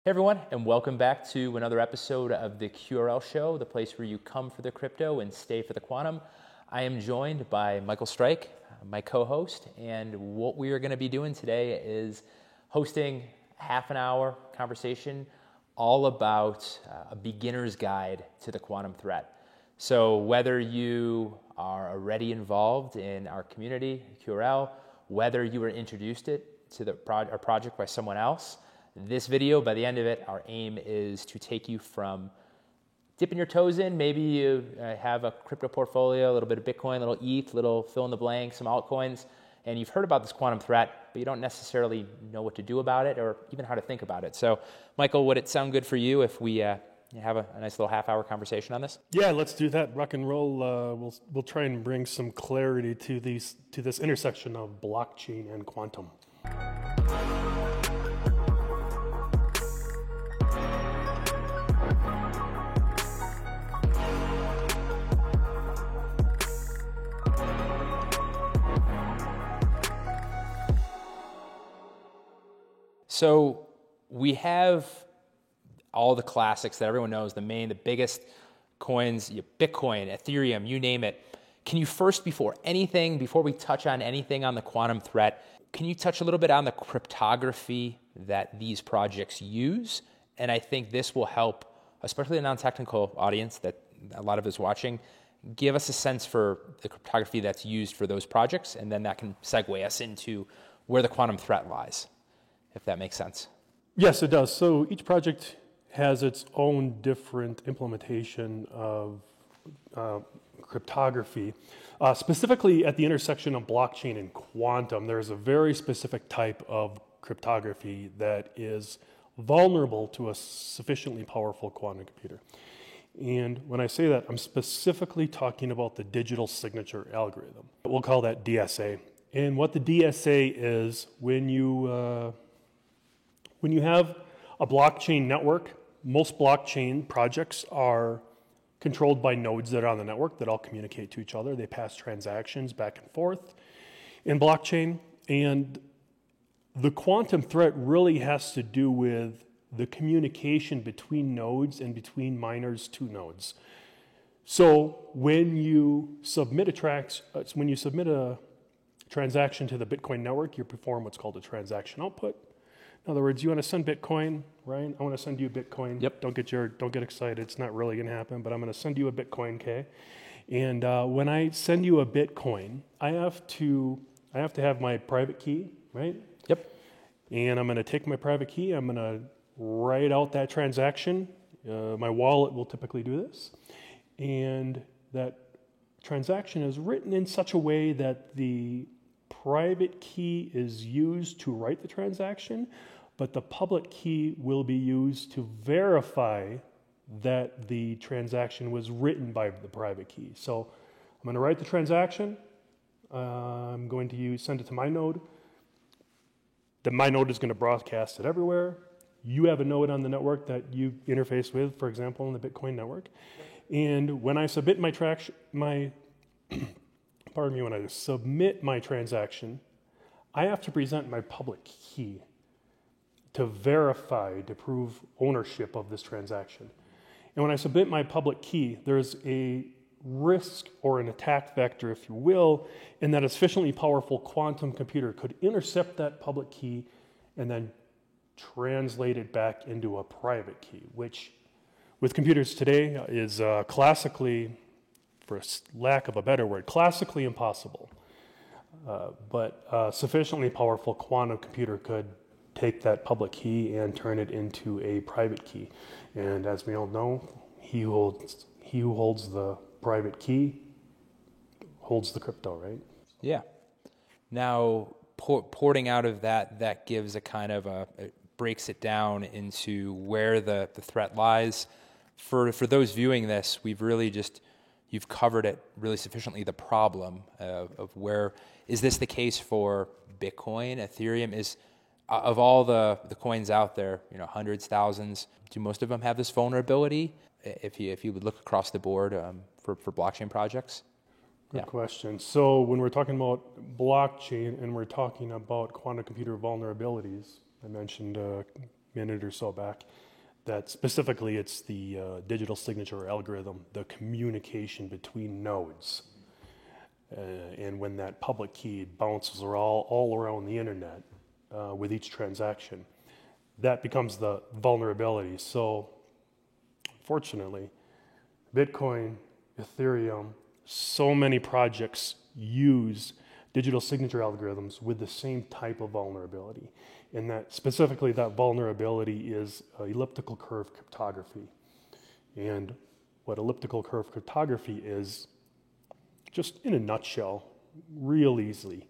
Hey everyone, and welcome back to another episode of the QRL Show, the place where you come for the crypto and stay for the quantum. I am joined by Michael Strike, my co-host, and what we are going to be doing today is hosting a half an hour conversation all about a beginner's guide to the quantum threat. So whether you are already involved in our community, QRL, whether you were introduced to our project by someone else, this video, by the end of it, our aim is to take you from dipping your toes in. Maybe you have a crypto portfolio, a little bit of Bitcoin, a little ETH, little fill in the blank, some altcoins, and you've heard about this quantum threat, but you don't necessarily know what to do about it or even how to think about it. So, Michael, would it sound good for you if we have a nice little half-hour conversation on this? Yeah, let's do that. Rock and roll. We'll try and bring some clarity to this intersection of blockchain and quantum. So we have all the classics that everyone knows, the biggest coins, Bitcoin, Ethereum, you name it. Can you first, before we touch on anything on the quantum threat, can you touch a little bit on the cryptography that these projects use? And I think this will help, especially a non-technical audience that a lot of us watching, give us a sense for the cryptography that's used for those projects, and then that can segue us into where the quantum threat lies, if that makes sense. Yes, it does. So each project has its own different implementation of cryptography. Specifically at the intersection of blockchain and quantum, there's a very specific type of cryptography that is vulnerable to a sufficiently powerful quantum computer. And when I say that, I'm specifically talking about the digital signature algorithm. We'll call that DSA. And what the DSA is, when you have a blockchain network, most blockchain projects are controlled by nodes that are on the network that all communicate to each other. They pass transactions back and forth in blockchain. And the quantum threat really has to do with the communication between nodes and between miners to nodes. So when you submit a transaction to the Bitcoin network, you perform what's called a transaction output. In other words, you want to send Bitcoin, right? I want to send you Bitcoin. Yep. Don't get excited. It's not really going to happen, but I'm going to send you a Bitcoin, okay? And when I send you a Bitcoin, I have to have my private key, right? Yep. And I'm going to take my private key. I'm going to write out that transaction. My wallet will typically do this, and that transaction is written in such a way that the private key is used to write the transaction, but the public key will be used to verify that the transaction was written by the private key. So I'm going to write the transaction. I'm going to send it to my node. Then my node is going to broadcast it everywhere. You have a node on the network that you interface with, for example, in the Bitcoin network. And when I submit my transaction, I have to present my public key to verify, to prove ownership of this transaction. And when I submit my public key, there's a risk or an attack vector, if you will, in that a sufficiently powerful quantum computer could intercept that public key and then translate it back into a private key, which with computers today is classically, for lack of a better word, classically impossible. But a sufficiently powerful quantum computer could take that public key and turn it into a private key. And as we all know, he who holds the private key holds the crypto, right? Yeah. Now, porting out of that gives a kind of it breaks it down into where the threat lies. For those viewing this, you've covered it really sufficiently, the problem of where, is this the case for Bitcoin, Ethereum? Of all the coins out there, hundreds, thousands, do most of them have this vulnerability? If you would look across the board for blockchain projects? Good question. So when we're talking about blockchain and we're talking about quantum computer vulnerabilities, I mentioned minute or so back, that specifically it's the digital signature algorithm, the communication between nodes. And when that public key bounces all around the internet with each transaction, that becomes the vulnerability. So, fortunately, Bitcoin, Ethereum, so many projects use digital signature algorithms with the same type of vulnerability. And that specifically that vulnerability is elliptical curve cryptography. And what elliptical curve cryptography is, just in a nutshell, real easily,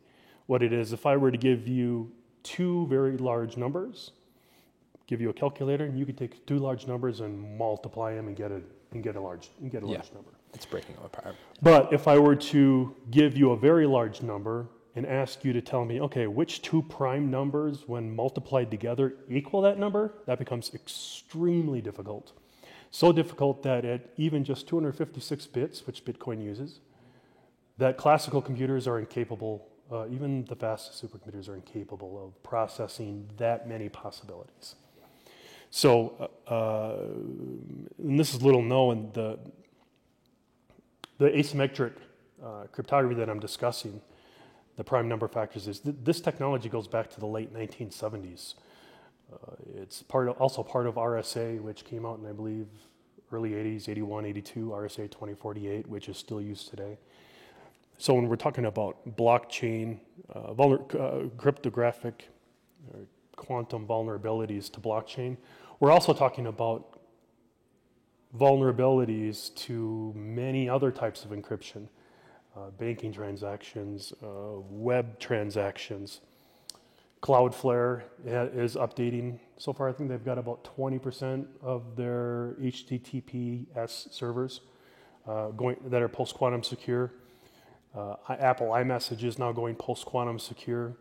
what it is, if I were to give you two very large numbers, give you a calculator, and you could take two large numbers and multiply them and get a large number. It's breaking them apart. But if I were to give you a very large number and ask you to tell me, okay, which two prime numbers when multiplied together equal that number, that becomes extremely difficult. So difficult that at even just 256 bits, which Bitcoin uses, that classical computers are incapable, even the fastest supercomputers are incapable of processing that many possibilities. So, and this is little known, the asymmetric cryptography that I'm discussing, the prime number factors, is this technology goes back to the late 1970s. It's also part of RSA, which came out in, I believe, early 80s, 81, 82, RSA 2048, which is still used today. So when we're talking about blockchain, cryptographic, quantum vulnerabilities to blockchain, we're also talking about vulnerabilities to many other types of encryption, banking transactions, web transactions. Cloudflare is updating. So far, I think they've got about 20% of their HTTPS servers that are post-quantum secure. Apple iMessage is now going post-quantum secure.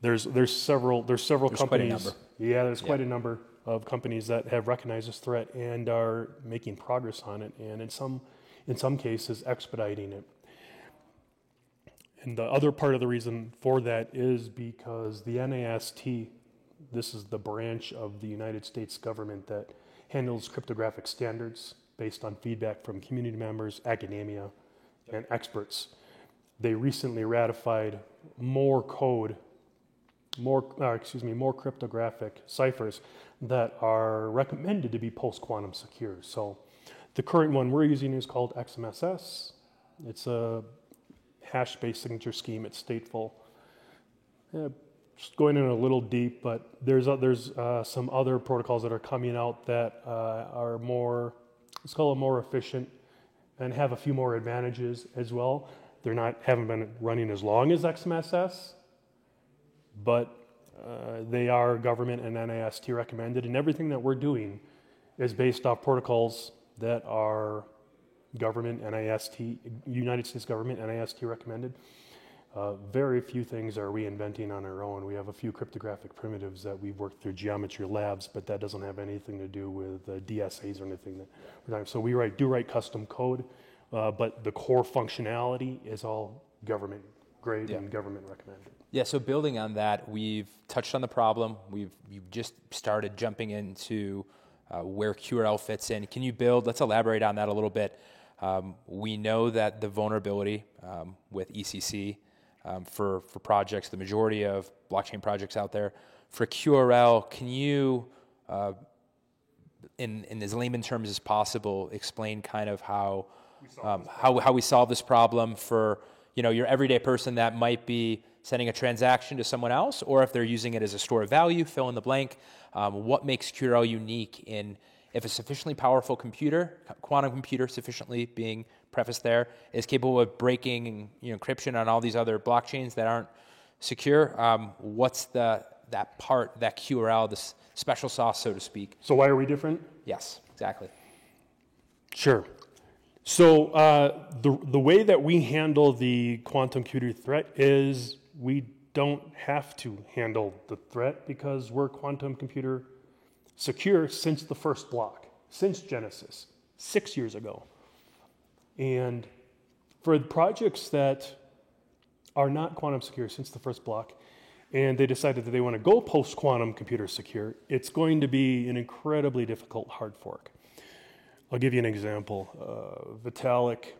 There's several companies. Quite a number. Yeah, there's quite a number of companies that have recognized this threat and are making progress on it, and in some cases expediting it. And the other part of the reason for that is because the NAST, this is the branch of the United States government that handles cryptographic standards based on feedback from community members, academia, and experts. They recently ratified more cryptographic ciphers that are recommended to be post-quantum secure. So the current one we're using is called XMSS. It's a hash-based signature scheme. It's stateful. Just going in a little deep, but there's some other protocols that are coming out that are more, let's call it more efficient, and have a few more advantages as well. Haven't been running as long as XMSS, but they are government and NAST recommended, and everything that we're doing is based off protocols that are government, NAST, United States government, NAST recommended. Very few things are we inventing on our own. We have a few cryptographic primitives that we've worked through Geometry Labs, but that doesn't have anything to do with DSAs or anything that we're doing. So we do write custom code, but the core functionality is all government grade and government recommended. Yeah, so building on that, we've touched on the problem. You've just started jumping into where QRL fits in. Can you let's elaborate on that a little bit. We know that the vulnerability with ECC for projects, the majority of blockchain projects out there, for QRL, can you, in as layman terms as possible, explain kind of how we solve this problem for your everyday person that might be sending a transaction to someone else, or if they're using it as a store of value, fill in the blank. What makes QRL unique if a sufficiently powerful computer, quantum computer sufficiently being prefaced there, is capable of breaking encryption on all these other blockchains that aren't secure? What's that QRL, this special sauce, so to speak? So why are we different? Yes, exactly. Sure. So the way that we handle the quantum computer threat is we don't have to handle the threat because we're quantum computer secure since the first block, since Genesis, 6 years ago. And for projects that are not quantum secure since the first block, and they decided that they want to go post-quantum computer secure, it's going to be an incredibly difficult hard fork. I'll give you an example. Vitalik,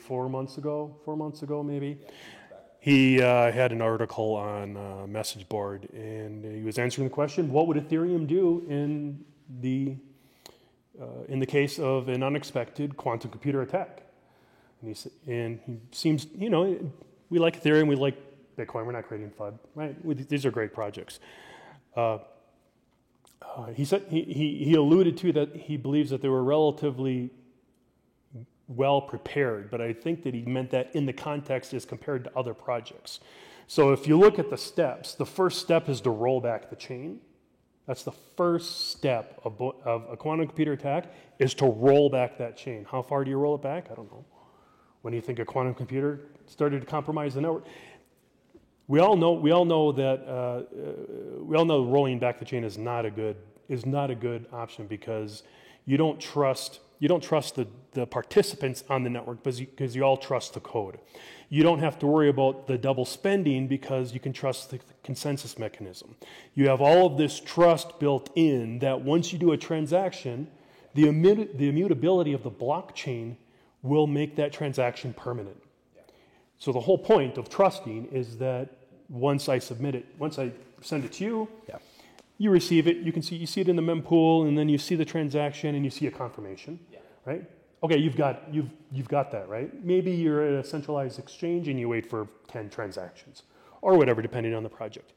4 months ago maybe, he had an article on message board, and he was answering the question, what would Ethereum do in the case of an unexpected quantum computer attack? And he seems, we like Ethereum, we like Bitcoin, we're not creating FUD, right? These are great projects. He said he alluded to that he believes that they were relatively well prepared, but I think that he meant that in the context as compared to other projects. So if you look at the steps, the first step is to roll back the chain. That's the first step of a quantum computer attack, is to roll back that chain. How far do you roll it back? I don't know. When do you think a quantum computer started to compromise the network? We all know that rolling back the chain is not a good option, because you don't trust the participants on the network because you all trust the code. You don't have to worry about the double spending because you can trust the consensus mechanism. You have all of this trust built in that once you do a transaction, the immutability of the blockchain will make that transaction permanent. So the whole point of trusting is that once I send it to you, you receive it, you see it in the mempool, and then you see the transaction and you see a confirmation, right? Okay, you've got that, right? Maybe you're at a centralized exchange and you wait for 10 transactions or whatever, depending on the project.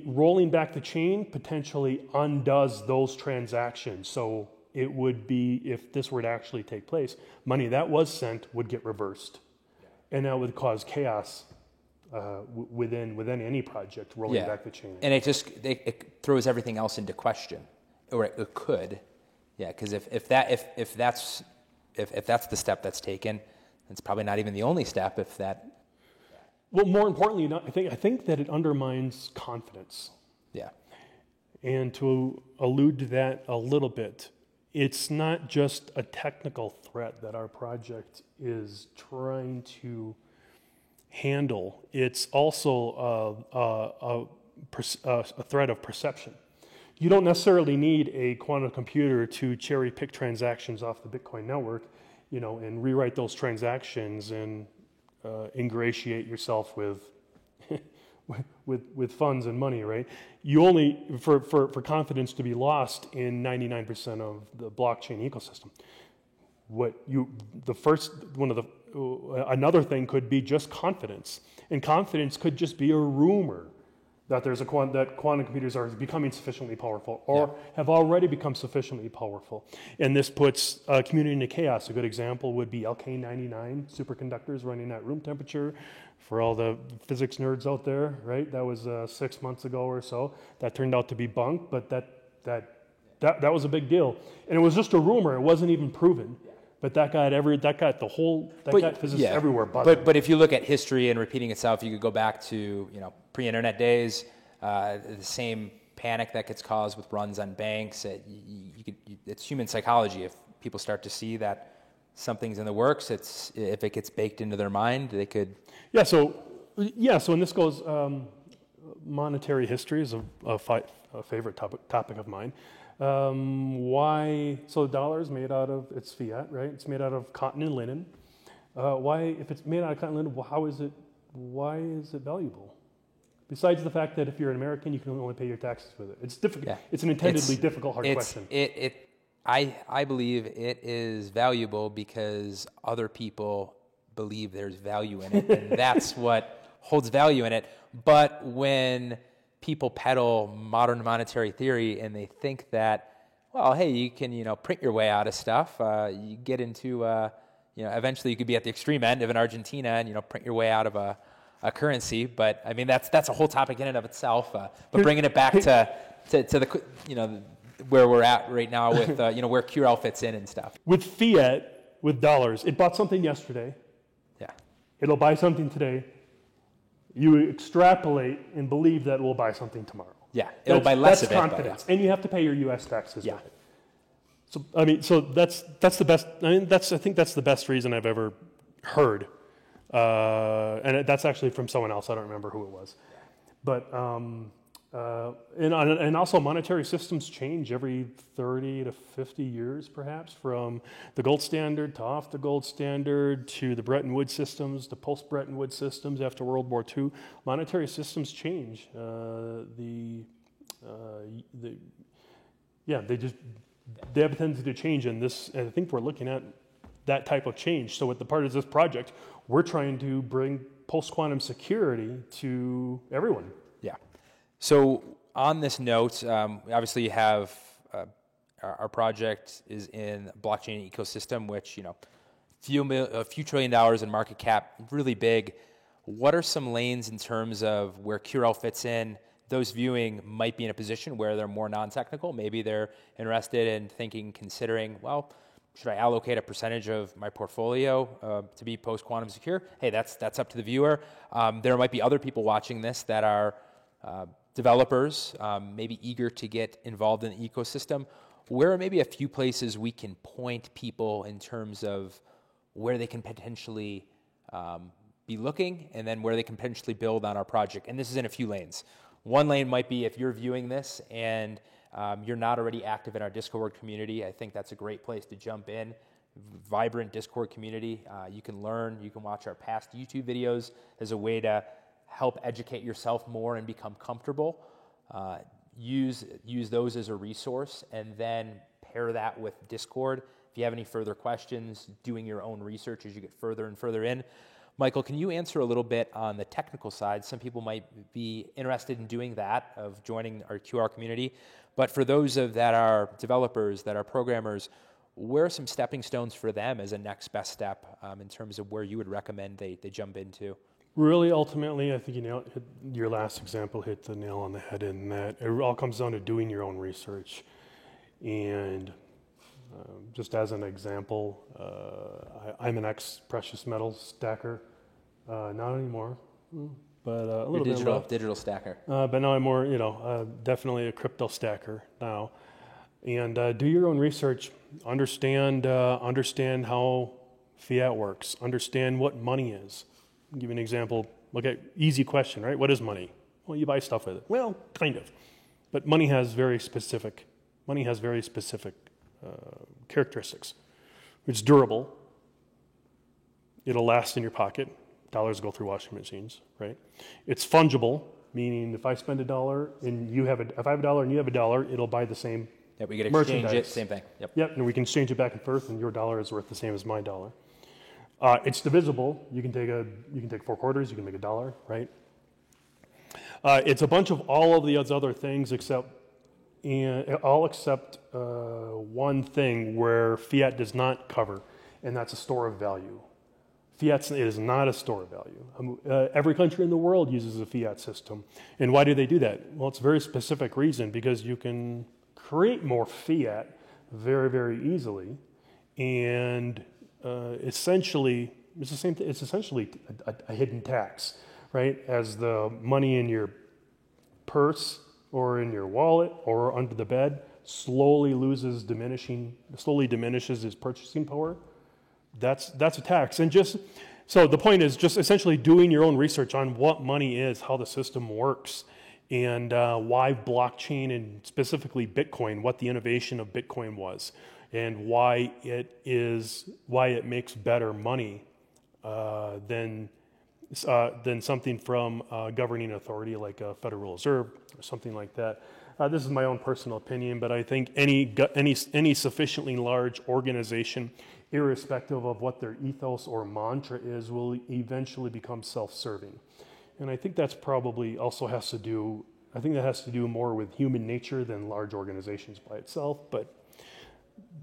Rolling back the chain potentially undoes those transactions. So it would be, if this were to actually take place, money that was sent would get reversed, and that would cause chaos within any project rolling back the chain. And it throws everything else into question, or it could, because if that's the step that's taken, it's probably not even the only step. Well, more importantly, I think that it undermines confidence. Yeah. And to allude to that a little bit, it's not just a technical threat that our project is trying to handle. It's also a threat of perception. You don't necessarily need a quantum computer to cherry pick transactions off the Bitcoin network, and rewrite those transactions and ingratiate yourself with funds and money, right? You only, for confidence to be lost in 99% of the blockchain ecosystem. Another thing could be just confidence, and confidence could just be a rumor that that quantum computers are becoming sufficiently powerful, or have already become sufficiently powerful, and this puts a community into chaos. A good example would be LK99 superconductors running at room temperature. For all the physics nerds out there, right? That was 6 months ago or so. That turned out to be bunk, but that was a big deal, and it was just a rumor. It wasn't even proven. But that got physicists everywhere buzzing. But if you look at history and repeating itself, you could go back to pre-internet days, the same panic that gets caused with runs on banks. It's human psychology. If people start to see that something's in the works, if it gets baked into their mind, they could. So and this goes. Monetary history is a favorite topic of mine. Why? So the dollar is made out of, it's fiat, right? It's made out of cotton and linen. If it's made out of cotton and linen, why is it valuable? Besides the fact that if you're an American, you can only pay your taxes with it. It's difficult. Yeah. It's an intendedly difficult, hard question. I believe it is valuable because other people believe there's value in it, and that's what holds value in it. But when people peddle modern monetary theory and they think that, well, hey, you can, print your way out of stuff. You get into, eventually you could be at the extreme end of in Argentina and, print your way out of a currency. But I mean, that's a whole topic in and of itself. But bringing it back to the, where we're at right now with, where QRL fits in and stuff. With fiat, with dollars, it bought something yesterday. Yeah. It'll buy something today. You extrapolate and believe that it will buy something tomorrow. Yeah, it'll buy less of it. That's confidence, and you have to pay your U.S. taxes. Yeah. With it. So that's the best. I think that's the best reason I've ever heard That's actually from someone else. I don't remember who it was. But and also monetary systems change every 30 to 50 years, perhaps, from the gold standard to off the gold standard to the Bretton Woods systems, to post-Bretton Woods systems after World War II. Monetary systems change. They have a tendency to change, and I think we're looking at that type of change. So with the part of this project, we're trying to bring post-quantum security to everyone. Yeah. So on this note, obviously you have our project is in blockchain ecosystem, which, a few $1 trillion in market cap, really big. What are some lanes in terms of where QRL fits in? Those viewing might be in a position where they're more non-technical. Maybe they're interested in considering, well, should I allocate a percentage of my portfolio to be post-quantum secure? Hey, that's up to the viewer. There might be other people watching this that are developers, maybe eager to get involved in the ecosystem. Where are maybe a few places we can point people in terms of where they can potentially be looking, and then where they can potentially build on our project? And this is in a few lanes. One lane might be if you're viewing this and you're not already active in our Discord community. I think that's a great place to jump in. Vibrant Discord community. You can learn, you can watch our past YouTube videos as a way to help educate yourself more and become comfortable. Use those as a resource, and then pair that with Discord. If you have any further questions, doing your own research as you get further and further in. Michael, can you answer a little bit on the technical side? Some people might be interested in doing that, of joining our QR community. But for those that are developers, that are programmers, where are some stepping stones for them as a next best step in terms of where you would recommend they jump into? Really, ultimately, I think your last example hit the nail on the head in that it all comes down to doing your own research. And just as an example, I'm an ex-precious metals stacker. Not anymore, but a little bit digital stacker. But now I'm more, definitely a crypto stacker now. And do your own research. Understand how fiat works. Understand what money is. I'll give you an example. Look at easy question, right? What is money? Well, you buy stuff with it. Well, kind of. But money has very specific characteristics. It's durable. It'll last in your pocket. Dollars go through washing machines, right? It's fungible, meaning if I spend $1 and if I have $1 and you have $1, it'll buy the same. Yeah, we get exchange it, same thing. Yep, and we can exchange it back and forth, and your dollar is worth the same as my dollar. It's divisible. You can take 4 quarters. You can make $1, right? It's a bunch of all of the other things except one thing where fiat does not cover, and that's a store of value. Fiat is not a store of value. Every country in the world uses a fiat system. And why do they do that? Well, it's a very specific reason, because you can create more fiat very, very easily. And essentially, it's the same thing. It's essentially a hidden tax, right? As the money in your purse or in your wallet or under the bed slowly diminishes its purchasing power, that's a tax. And so the point is just essentially doing your own research on what money is, how the system works, and why blockchain and specifically Bitcoin, what the innovation of Bitcoin was, and why it makes better money than something from a governing authority like a Federal Reserve or something like that. This is my own personal opinion, but I think any sufficiently large organization, irrespective of what their ethos or mantra is, will eventually become self-serving. And I think that's probably also has to do more with human nature than large organizations by itself, but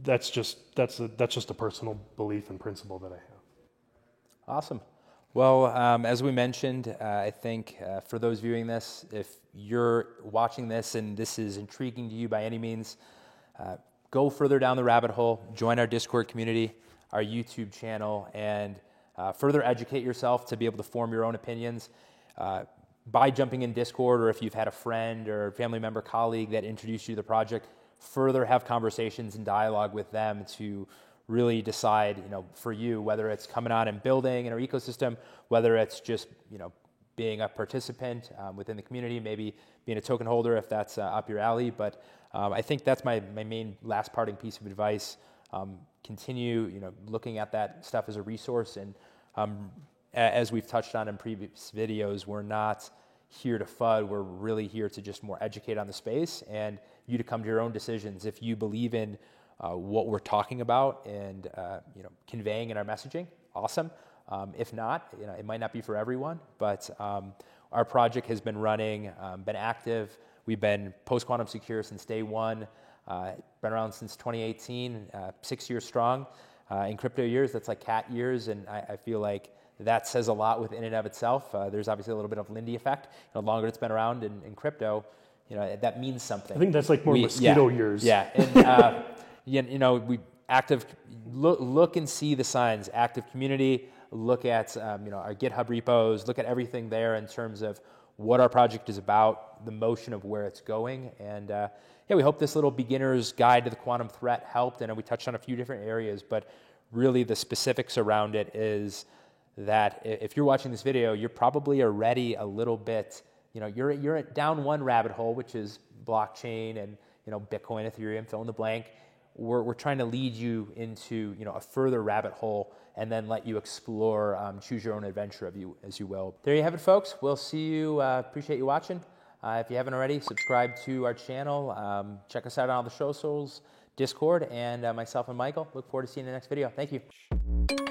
that's just a personal belief and principle that I have. Awesome. Well, as we mentioned, I think for those viewing this, if you're watching this and this is intriguing to you by any means, go further down the rabbit hole, join our Discord community, our YouTube channel, and further educate yourself to be able to form your own opinions. By jumping in Discord, or if you've had a friend or family member, colleague that introduced you to the project, further have conversations and dialogue with them to really decide, you know, for you, whether it's coming on and building in our ecosystem, whether it's just, you know, being a participant within the community, maybe being a token holder if that's up your alley. But I think that's my main last parting piece of advice. Continue, you know, looking at that stuff as a resource. And as we've touched on in previous videos, we're not here to FUD. We're really here to just more educate on the space and you to come to your own decisions. If you believe in what we're talking about and you know, conveying in our messaging, awesome. If not, you know, it might not be for everyone, but our project has been running, been active. We've been post-quantum secure since day one, been around since 2018, 6 years strong. In crypto years, that's like cat years, and I feel like that says a lot within and of itself. There's obviously a little bit of Lindy effect. You know, the longer it's been around in crypto, you know, that means something. I think that's like more mosquito years. Yeah, and you know, we look and see the signs. Active community. Look at you know, our GitHub repos. Look at everything there in terms of what our project is about, the motion of where it's going, and yeah, we hope this little beginner's guide to the quantum threat helped. And we touched on a few different areas, but really the specifics around it is that if you're watching this video, you're probably already a little bit, you know, you're down one rabbit hole, which is blockchain and, you know, Bitcoin, Ethereum, fill in the blank. We're trying to lead you into, you know, a further rabbit hole and then let you explore, choose your own adventure as you will. There you have it, folks. We'll see you. Appreciate you watching. If you haven't already, subscribe to our channel. Check us out on all the socials, Discord, and myself and Michael. Look forward to seeing you in the next video. Thank you.